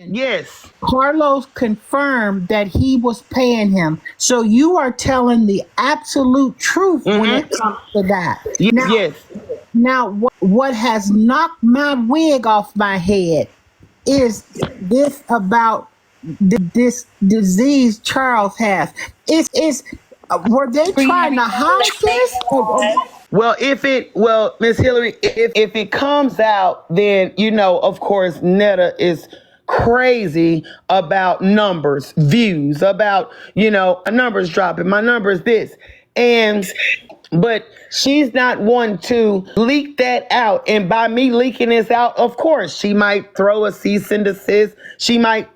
Yes. Carlos confirmed that he was paying him. So you are telling the absolute truth when it comes to that. Yes. Now, what has knocked my wig off my head is this about this disease Charles has. It's were they trying to hide this? Well, Miss Hillary, if it comes out, then of course, Netta is crazy about numbers, views, about my numbers dropping, my number is this, but she's not one to leak that out. And by me leaking this out, of course, she might throw a cease and desist. She might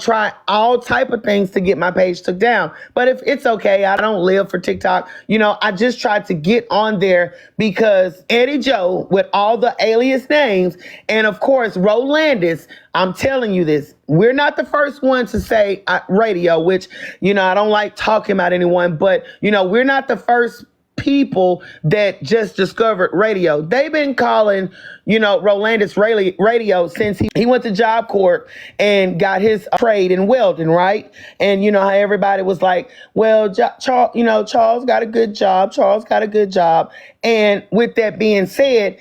try all type of things to get my page took down. But if it's okay, I don't live for TikTok. I just tried to get on there because Eddie Joe with all the alias names, and of course, Rolandis, I'm telling you this, we're not the first one to say radio, which, I don't like talking about anyone, but, we're not the first people that just discovered radio. They've been calling, Rolandis radio since he went to Job Corps and got his trade in welding, right? And how everybody was like, well, Charles got a good job. Charles got a good job. And with that being said,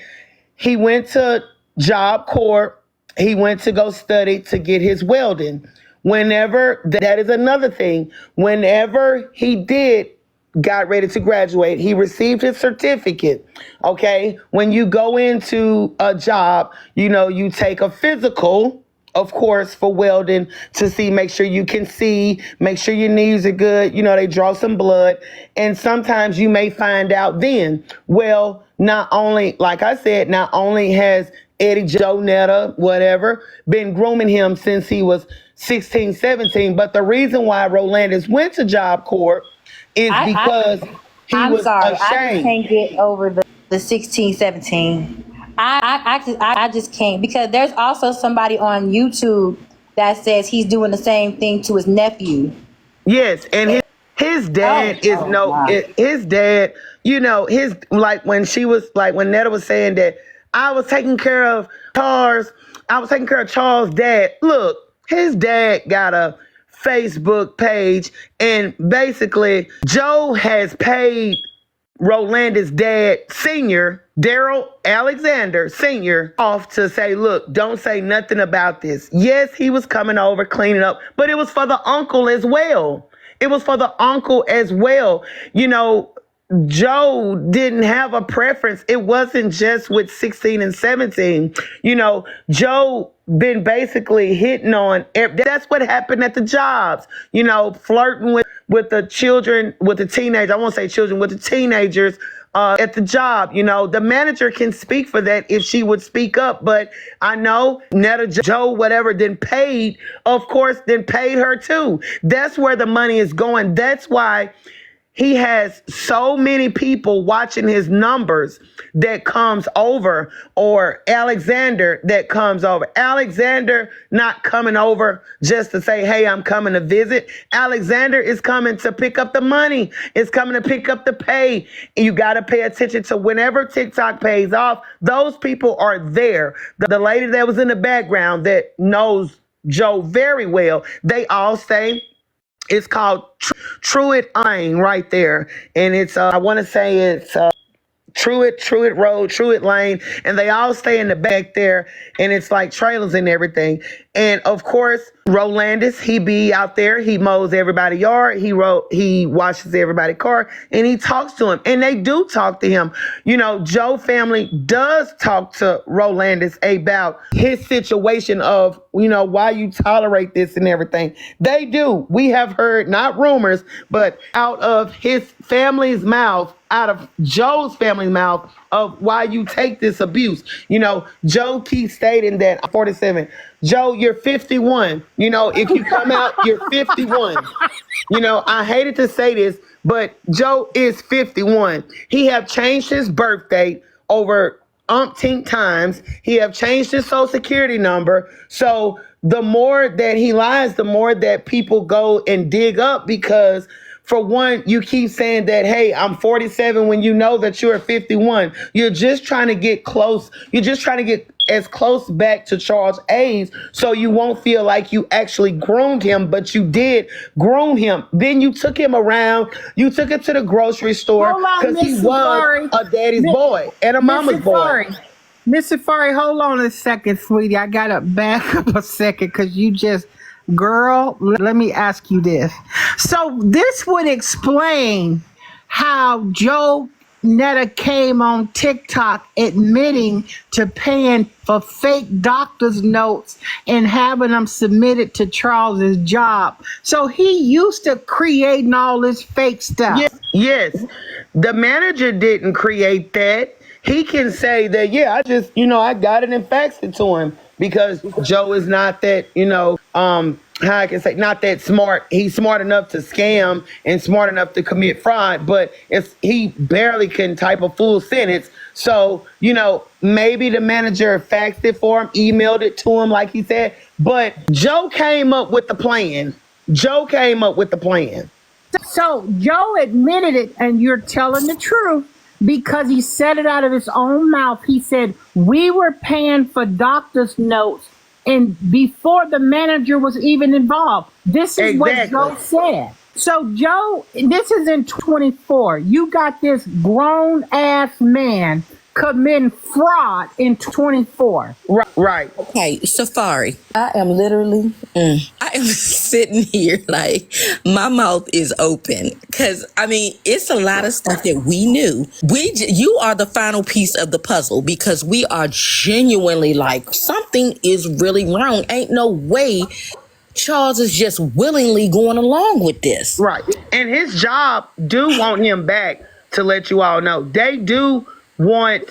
he went to Job Corps. He went to go study to get his welding. That is another thing. Whenever he got ready to graduate, he received his certificate. Okay. When you go into a job, you take a physical, of course, for welding to make sure you can see, make sure your knees are good. They draw some blood. And sometimes you may find out then, well, not only has Eddie Joe Netta, whatever, been grooming him since he was 16, 17. But the reason why Rolandis went to Job Corps is because he was ashamed. I just can't get over the 16, 17. I just can't, because there's also somebody on YouTube that says he's doing the same thing to his nephew. Yes, and his dad his dad, when Netta was saying that I was taking care of Charles' dad. Look, his dad got a Facebook page, and basically Joe has paid Rolandis' dad, Senior, Daryl Alexander Senior, off to say, look, don't say nothing about this. Yes, he was coming over, cleaning up, but it was for the uncle as well. Joe didn't have a preference. It wasn't just with 16 and 17. Joe been basically hitting on. That's what happened at the jobs. Flirting with the children, with the teenagers. I won't say children, with the teenagers at the job. The manager can speak for that if she would speak up. But I know Netta, Joe, whatever, then paid her too. That's where the money is going. That's why he has so many people watching his numbers that comes over, or Alexander that comes over. Alexander not coming over just to say, hey, I'm coming to visit. Alexander is coming to pick up the money. It's coming to pick up the pay. And you got to pay attention to whenever TikTok pays off, those people are there. The lady that was in the background that knows Joe very well, they all say, it's called Truett Lane right there. And it's, I want to say it's Truett Road, Truett Lane. And they all stay in the back there. And it's like trailers and everything. And of course, Rolandis, he be out there. He mows everybody's yard. He washes everybody's car, and he talks to him. And they do talk to him. Joe family does talk to Rolandis about his situation of, why you tolerate this and everything. They do. We have heard, not rumors, but out of his family's mouth, out of Joe's family's mouth, of why you take this abuse. Joe keeps stating that I'm 47. Joe, you're 51. If you come out, you're 51. I hated to say this, but Joe is 51. He have changed his birth date over umpteen times. He have changed his social security number. So the more that he lies, the more that people go and dig up, because for one, you keep saying that, hey, I'm 47 when you know that you're 51. You're just trying to get close. You're just trying to get as close back to Charles' age, so you won't feel like you actually groomed him, but you did groom him. Then you took him around, you took him to the grocery store Hold on, because he Miss was Safari. a daddy's Miss boy and a Miss mama's boy. Safari. Miss Safari, hold on a second, sweetie. I gotta back up a second because you just, girl, let me ask you this. So this would explain how Joe Netta came on TikTok admitting to paying for fake doctor's notes and having them submitted to Charles's job. So he used to creating all this fake stuff. Yes. The manager didn't create that. He can say that, yeah, I just, I got it and faxed it to him because Joe is not that, how I can say, not that smart. He's smart enough to scam and smart enough to commit fraud, but he barely can type a full sentence. So, maybe the manager faxed it for him, emailed it to him, like he said, but Joe came up with the plan. So Joe admitted it, and you're telling the truth because he said it out of his own mouth. He said, we were paying for doctor's notes and before the manager was even involved. This is what Joe said. So Joe, this is in 24. You got this grown ass man committing fraud in 24. Right. Okay, Safari. I am literally, I am sitting here like my mouth is open because it's a lot of stuff that we knew. You are the final piece of the puzzle because we are genuinely like something is really wrong. Ain't no way Charles is just willingly going along with this. Right. And his job do want him back, to let you all know. They do want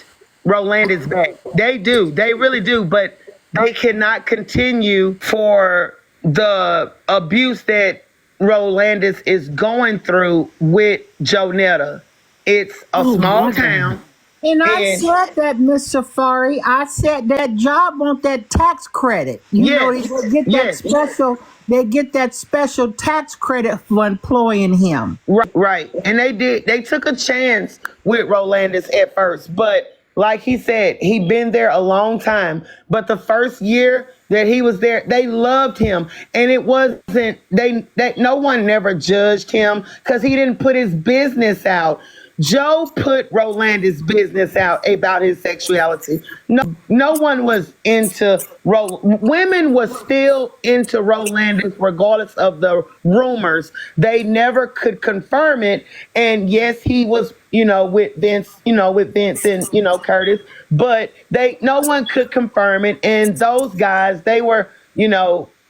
Rolandis back. They do. They really do. But they cannot continue for the abuse that Rolandis is going through with Joe Netta. It's a small town. And I said that, Miss Safari. I said that job want that tax credit. They get that special. They get that special tax credit for employing him. Right. And they took a chance with Rolandis at first, but like he said, he'd been there a long time. But the first year that he was there, they loved him, and it wasn't no one never judged him because he didn't put his business out. Joe put Rolandis' business out about his sexuality. No one was into women was still into Rolandis regardless of the rumors. They never could confirm it. And yes, he was, with Vince, and, Curtis, but no one could confirm it. And those guys, they were,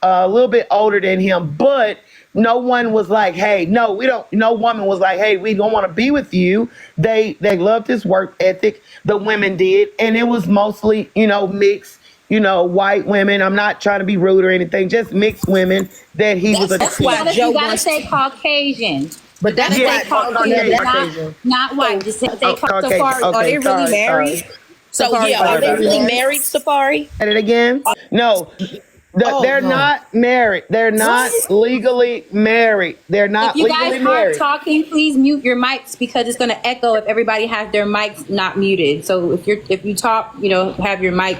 a little bit older than him, but no one was like, hey, no woman was like, hey, we don't want to be with you. They loved his work ethic. The women did. And it was mostly, mixed, white women. I'm not trying to be rude or anything, just mixed women that he was. That's why Joe gotta say Caucasian. But that's Caucasian, not white. Just say Safari. Are they really married? Are they really married, Safari? Say it again? No. They're not married. They're not legally married. They're not legally married. If you guys aren't talking, please mute your mics because it's going to echo if everybody has their mics not muted. So if you talk, have your mic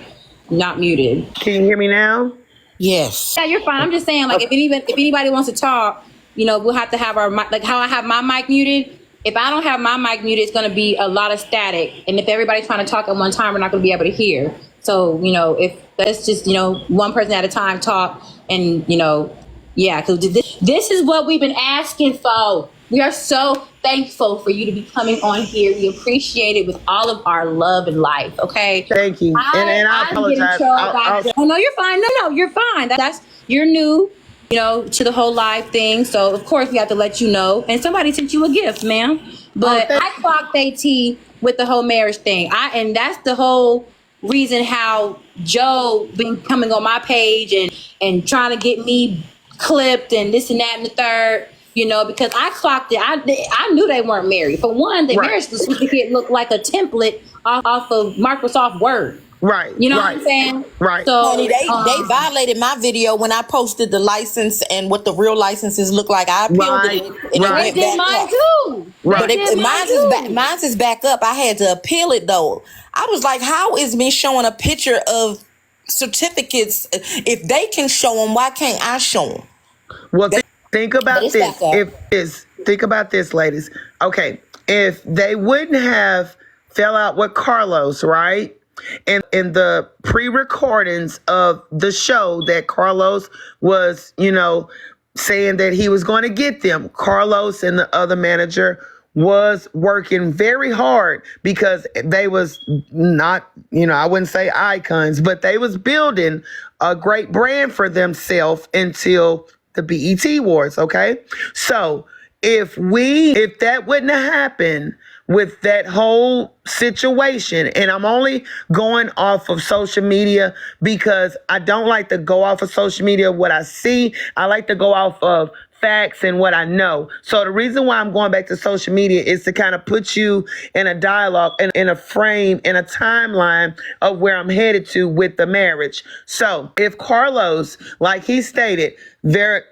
not muted. Can you hear me now? Yes. Yeah, you're fine. I'm just saying, like, if anybody wants to talk, we'll have to have our mic, like how I have my mic muted. If I don't have my mic muted, it's going to be a lot of static. And if everybody's trying to talk at one time, we're not going to be able to hear. So, if that's just, one person at a time talk and, because this is what we've been asking for. We are so thankful for you to be coming on here. We appreciate it with all of our love and life. Okay. Thank you. And I apologize. Oh, no, you're fine. No, you're fine. You're new, to the whole live thing. So, of course, we have to let you know. And somebody sent you a gift, ma'am. But I clocked AT with the whole marriage thing. And that's the whole reason how Joe been coming on my page and trying to get me clipped and this and that and the third, because I clocked it. I knew they weren't married. For one, the marriage certificate looked like a template off of Microsoft Word. Right. You know what Right. I'm saying? Right. So Honey, they violated my video when I posted the license and what the real licenses look like. I appealed it Right. and it they Right. went did back mine up. too. Right. They But did mine too. mine's is back up. I had to appeal it though. I was like, how is me showing a picture of certificates? If they can show them, why can't I show them? Well, think But about it's back this. up. Think about this, ladies. Okay, if they wouldn't have fell out with Carlos, right? And in the pre-recordings of the show that Carlos was, saying that he was going to get them, Carlos and the other manager was working very hard because they was not, I wouldn't say icons, but they was building a great brand for themselves until the BET Awards, okay? So if that wouldn't have happened with that whole situation, and I'm only going off of social media because I don't like to go off of social media what I see. I like to go off of facts and what I know. So the reason why I'm going back to social media is to kind of put you in a dialogue and in a frame, in a timeline of where I'm headed to with the marriage. So if Carlos, like he stated, when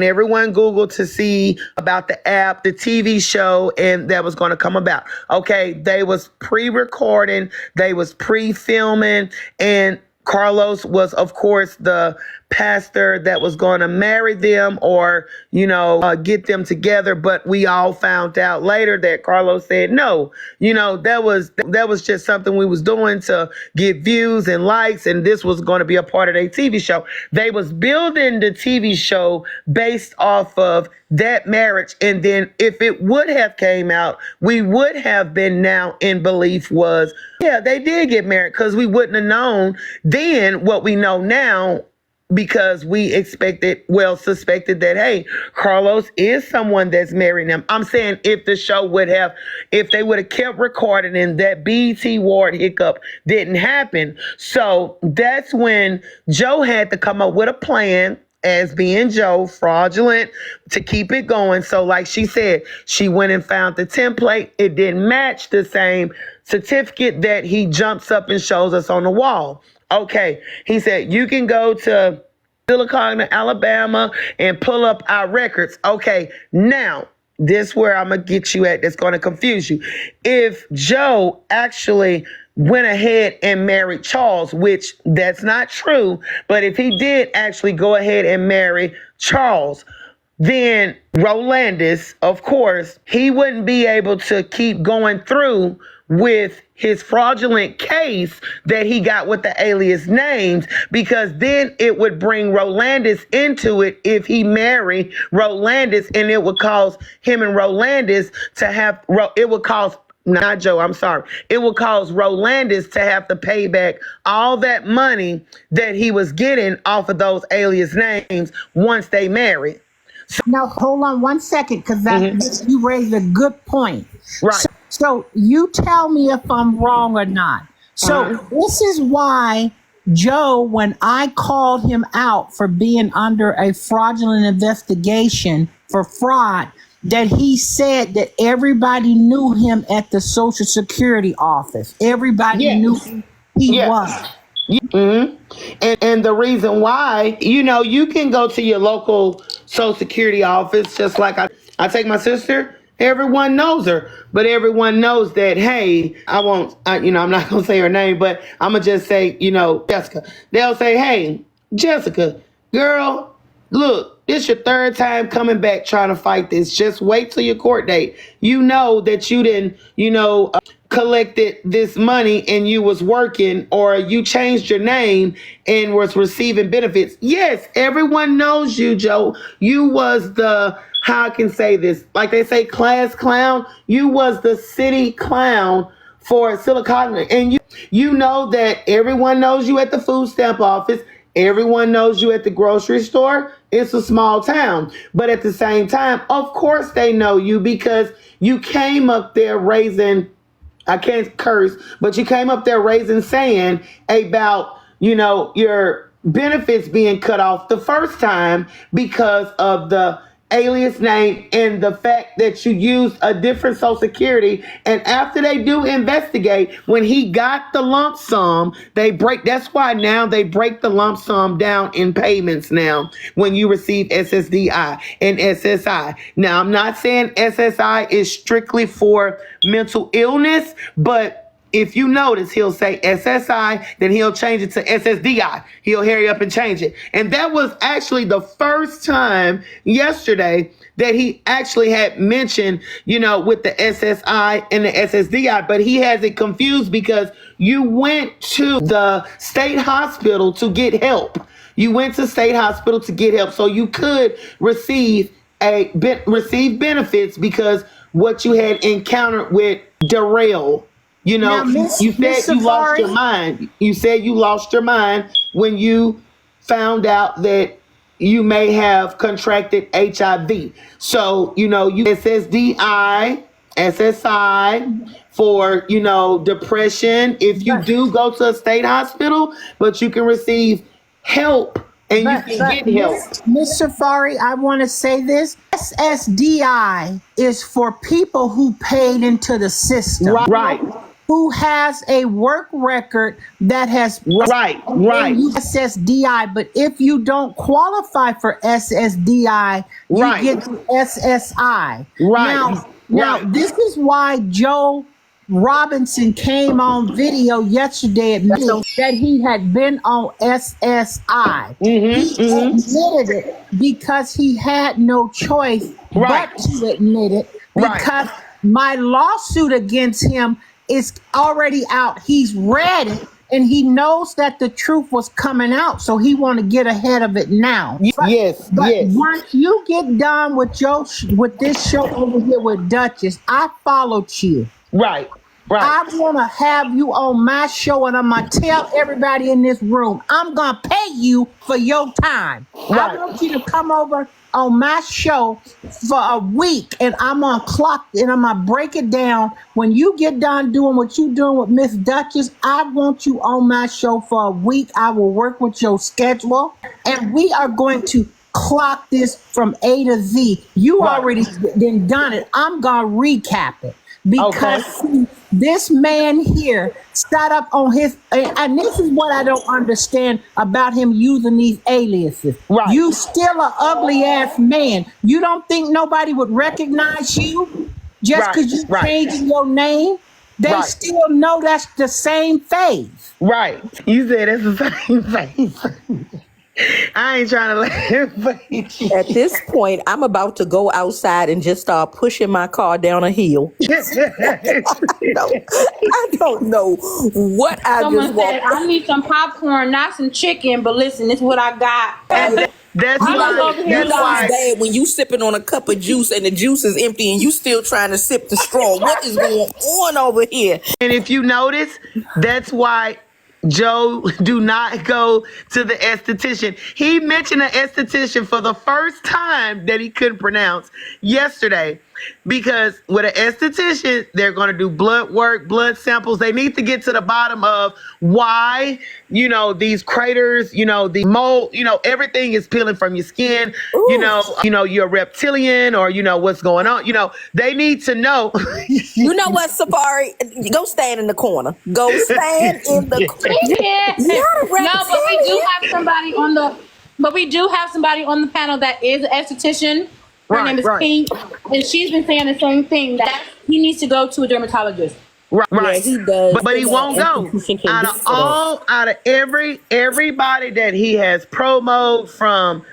everyone Googled to see about the app, the TV show, and that was going to come about. Okay, they was pre-recording, they was pre-filming, and Carlos was, of course, the pastor that was going to marry them or, get them together. But we all found out later that Carlos said no. That was just something we was doing to get views and likes, and this was going to be a part of their TV show. They was building the TV show based off of that marriage, and then if it would have came out, we would have been now in belief was, yeah, they did get married, because we wouldn't have known then what we know now, because we suspected that, hey, Carlos is someone that's marrying them. I'm saying if they would have kept recording and that BET Award hiccup didn't happen. So that's when Joe had to come up with a plan as being Joe, fraudulent, to keep it going. So like she said, she went and found the template. It didn't match the same certificate that he jumps up and shows us on the wall. Okay, he said, you can go to Silicon, Alabama, and pull up our records. Okay, now, this where I'm going to get you at that's going to confuse you. If Joe actually went ahead and married Charles, which that's not true, but if he did actually go ahead and marry Charles, then Rolandis, of course, he wouldn't be able to keep going through with his fraudulent case that he got with the alias names, because then it would bring Rolandis into it if he married Rolandis, and it would cause him and Rolandis to have, it would cause, not Joe, I'm sorry. It will cause Rolandis to have to pay back all that money that he was getting off of those alias names once they married. Now, hold on one second, because you raised a good point. Right. So you tell me if I'm wrong or not. So this is why Joe, when I called him out for being under a fraudulent investigation for fraud, that he said that everybody knew him at the Social Security office. Everybody knew who he was. And the reason why, you can go to your local Social Security office, just like I take my sister. Everyone knows her, but everyone knows that, hey, I'm not going to say her name, but I'm going to just say, Jessica. They'll say, hey, Jessica, girl, look, this your third time coming back trying to fight this. Just wait till your court date. You know that you didn't, collected this money and you was working, or you changed your name and was receiving benefits. Yes, everyone knows you, Joe. You was the, how I can say this, like they say, class clown. You was the city clown for Silicon. And you know that everyone knows you at the food stamp office. Everyone knows you at the grocery store. It's a small town. But at the same time, of course they know you, because you came up there raising, I can't curse, but you came up there raising sand about, your benefits being cut off the first time because of the alias name and the fact that you used a different social security. And after they do investigate, when he got the lump sum, that's why now they break the lump sum down in payments now when you receive SSDI and SSI. Now, I'm not saying SSI is strictly for mental illness, but if you notice, he'll say SSI, then he'll change it to SSDI. He'll hurry up and change it. And that was actually the first time yesterday that he actually had mentioned, with the SSI and the SSDI, but he has it confused because you went to the state hospital to get help. You went to state hospital to get help so you could receive benefits because what you had encountered with Darrell. Now, You said you lost your mind. You said you lost your mind when you found out that you may have contracted HIV. So, you SSDI, SSI for, depression. If you do go to a state hospital, but you can receive help and you can get help. Ms. Safari, I want to say this. SSDI is for people who paid into the system. Right. Who has a work record that has right. SSDI, but if you don't qualify for SSDI, you get the SSI. Now, this is why Joe Robinson came on video yesterday admitting that he had been on SSI. He admitted it because he had no choice but to admit it because my lawsuit against him is already out. He's read it and he knows that the truth was coming out, so he want to get ahead of it now. But once you get done with this show over here with Duchess, I followed you. Right. I want to have you on my show, and I'm going to tell everybody in this room, I'm going to pay you for your time. I want you to come over on my show for a week, and I'm going to clock and I'm going to break it down. When you get done doing what you're doing with Miss Duchess, I want you on my show for a week. I will work with your schedule, and we are going to clock this from A to Z. You already been done it. I'm going to recap it. Because this man here sat up on his, and this is what I don't understand about him using these aliases. You still an ugly ass man. You don't think nobody would recognize you just because you changing your name? They still know that's the same face. Right. You said it's the same face. I ain't trying to let him face. At this point, I'm about to go outside and just start pushing my car down a hill. I don't know what Someone said, I need some popcorn, not some chicken, but listen, this is what I got. That's why bad when you sipping on a cup of juice and the juice is empty and you still trying to sip the straw. What is going on over here? And if you notice, that's why Joe do not go to the esthetician. He mentioned an esthetician for the first time that he couldn't pronounce yesterday. Because with an esthetician, they're going to do blood work, blood samples. They need to get to the bottom of why, these craters, the mold, everything is peeling from your skin. You're reptilian or, what's going on. They need to know. You know what, Safari? Go stand in the corner. Go stand in the corner. Yeah. No, but we do have somebody on the panel that is an esthetician. Her name is Pink, and she's been saying the same thing, that he needs to go to a dermatologist. Right. Yeah, he does. But he won't go. Out of everybody that he has promoted, from